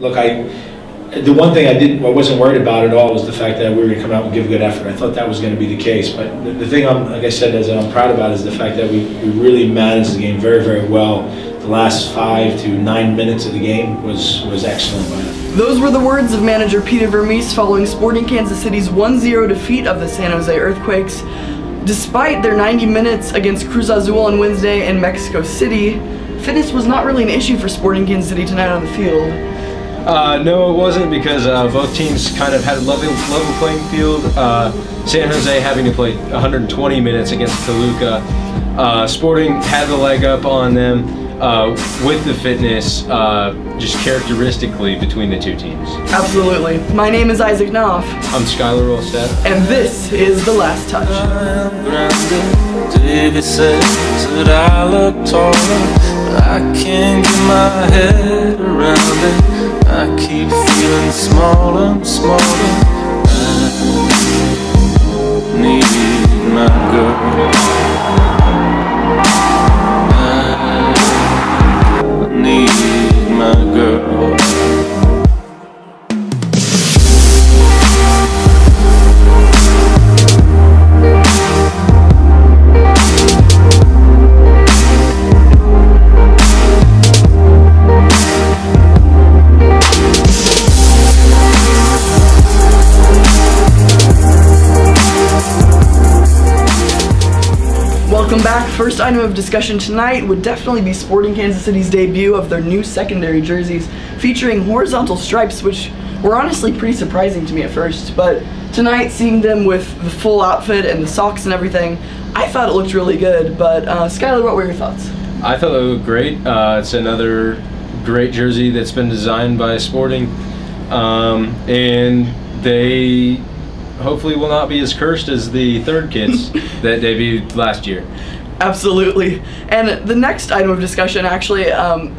look, the one thing I wasn't worried about at all was the fact that we were going to come out and give a good effort. I thought that was going to be the case. But the thing, like I said, I'm proud about is the fact that we really managed the game very, very well. The last 5 to 9 minutes of the game was excellent by us. Those were the words of manager Peter Vermees following Sporting Kansas City's 1-0 defeat of the San Jose Earthquakes. Despite their 90 minutes against Cruz Azul on Wednesday in Mexico City, fitness was not really an issue for Sporting Kansas City tonight on the field. No, it wasn't, because both teams kind of had a level playing field. San Jose having to play 120 minutes against Toluca. Sporting had the leg up on them with the fitness, just characteristically between the two teams. Absolutely. My name is Isaac Knopf. I'm Skylar Rolstad. And this is The Last Touch. David says that I look taller, but I can't get my head around it. I keep feeling smaller and smaller. I need my girl. I need my girl. Welcome back. First item of discussion tonight would definitely be Sporting Kansas City's debut of their new secondary jerseys featuring horizontal stripes, which were honestly pretty surprising to me at first. But tonight, seeing them with the full outfit and the socks and everything, I thought it looked really good. But Skylar, what were your thoughts? I thought it looked great. It's another great jersey that's been designed by Sporting, and they hopefully will not be as cursed as the third kits that debuted last year. Absolutely. And the next item of discussion, actually,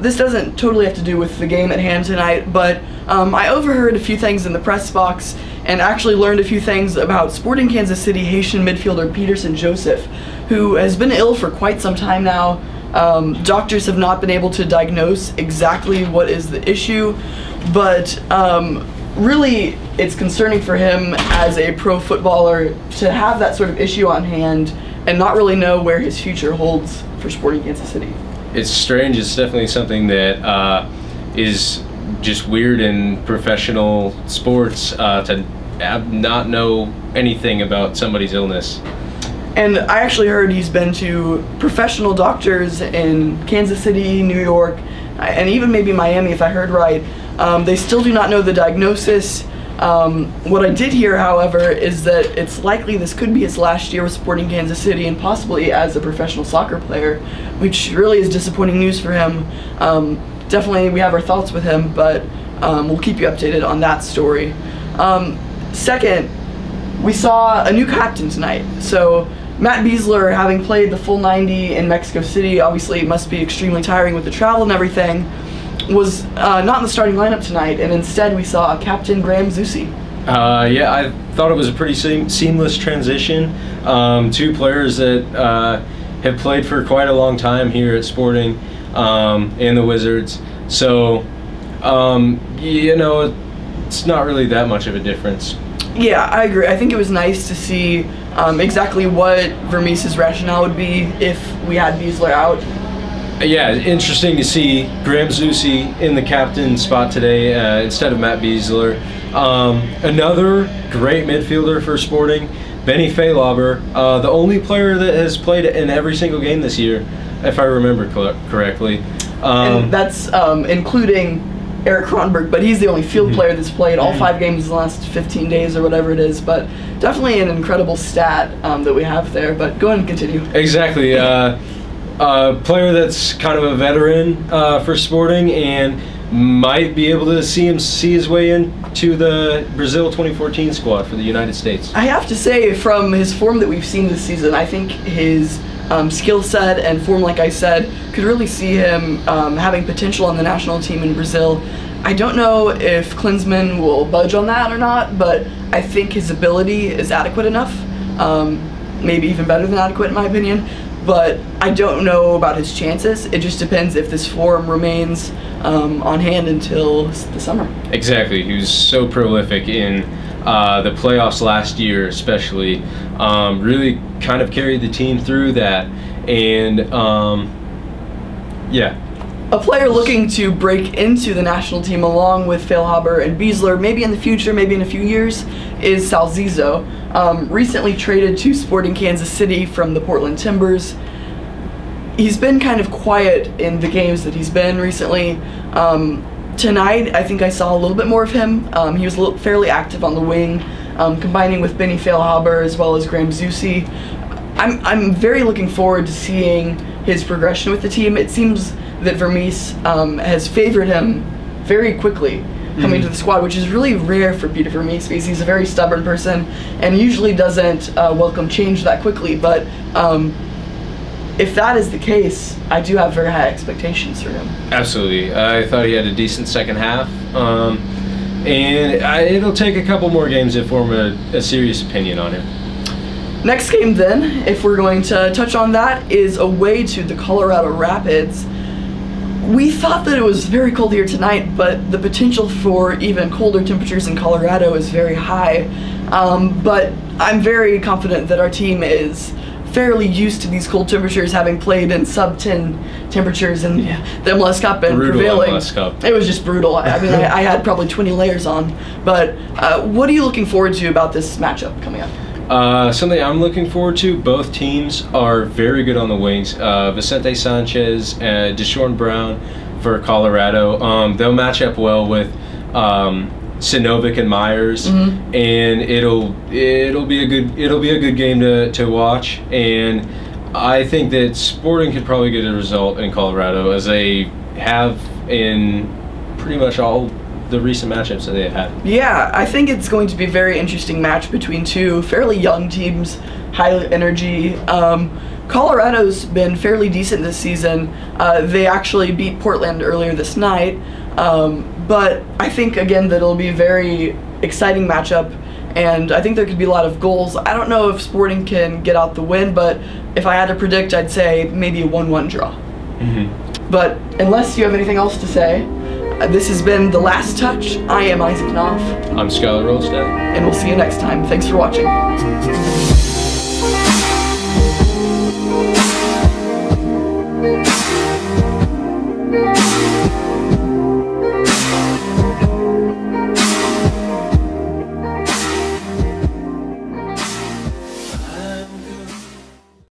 this doesn't totally have to do with the game at hand tonight, but I overheard a few things in the press box and actually learned a few things about Sporting Kansas City Haitian midfielder Peterson Joseph, who has been ill for quite some time now. Doctors have not been able to diagnose exactly what is the issue, but really, it's concerning for him as a pro footballer to have that sort of issue on hand and not really know where his future holds for Sporting Kansas City. It's strange. It's definitely something that is just weird in professional sports, to not know anything about somebody's illness. And I actually heard he's been to professional doctors in Kansas City, New York, and even maybe Miami, if I heard right. They still do not know the diagnosis. What I did hear, however, is that it's likely this could be his last year with Sporting Kansas City and possibly as a professional soccer player, which really is disappointing news for him. Definitely we have our thoughts with him, but we'll keep you updated on that story. Second, we saw a new captain tonight. So Matt Beasler, having played the full 90 in Mexico City, obviously it must be extremely tiring with the travel and everything, was not in the starting lineup tonight, and instead we saw Captain Graham Zusi. Yeah, I thought it was a pretty seamless transition. Two players that have played for quite a long time here at Sporting and the Wizards. So, you know, it's not really that much of a difference. Yeah, I agree. I think it was nice to see exactly what Vermees' rationale would be if we had Beasler out. Yeah, interesting to see Graham Zusi in the captain spot today instead of Matt Beasler. Another great midfielder for Sporting, Benny Faylauber, the only player that has played in every single game this year, if I remember correctly. And that's including Eric Kronberg, but he's the only field player that's played all 5 games in the last 15 days or whatever it is. But definitely an incredible stat that we have there. But go ahead and continue. Exactly. Player that's kind of a veteran for Sporting and might be able to see his way into the Brazil 2014 squad for the United States. I have to say, from his form that we've seen this season, I think his skill set and form, like I said, could really see him having potential on the national team in Brazil. I don't know if Klinsmann will budge on that or not, but I think his ability is adequate enough, maybe even better than adequate in my opinion. but I don't know about his chances. It just depends if this form remains on hand until the summer. Exactly. He was so prolific in the playoffs last year, especially. Really kind of carried the team through that, and yeah. A player looking to break into the national team along with Feilhaber and Beasler, maybe in the future, maybe in a few years, is Sal Zizzo. Recently traded to Sporting Kansas City from the Portland Timbers. He's been kind of quiet in the games that he's been recently. Tonight, I think I saw a little bit more of him. He was fairly active on the wing, combining with Benny Feilhaber as well as Graham Zusi. I'm very looking forward to seeing his progression with the team. It seems that Vermees has favored him very quickly coming to the squad, which is really rare for Peter Vermees because he's a very stubborn person and usually doesn't welcome change that quickly. But if that is the case, I do have very high expectations for him. Absolutely. I thought he had a decent second half. And it'll take a couple more games to form a serious opinion on him. Next game then, if we're going to touch on that, is away to the Colorado Rapids. We thought that it was very cold here tonight, but the potential for even colder temperatures in Colorado is very high. But I'm very confident that our team is fairly used to these cold temperatures, having played in sub-10 temperatures in the MLS Cup and brutal prevailing. MLS Cup. It was just brutal. I mean, I had probably 20 layers on. But what are you looking forward to about this matchup coming up? Something I'm looking forward to, both teams are very good on the wings. Vicente Sanchez and Deshaun Brown for Colorado. They'll match up well with Sinovic and Myers, and it'll be a good game to watch. And I think that Sporting could probably get a result in Colorado, as they have in pretty much all the recent matchups that they've had. Yeah, I think it's going to be a very interesting match between two fairly young teams, high energy. Colorado's been fairly decent this season. They actually beat Portland earlier this night, but I think again that it'll be a very exciting matchup, and I think there could be a lot of goals. I don't know if Sporting can get out the win, but if I had to predict, I'd say maybe a 1-1 draw. But unless you have anything else to say, this has been The Last Touch. I am Isaac Knopf. I'm Skylar Rolstad. And we'll see you next time. Thanks for watching.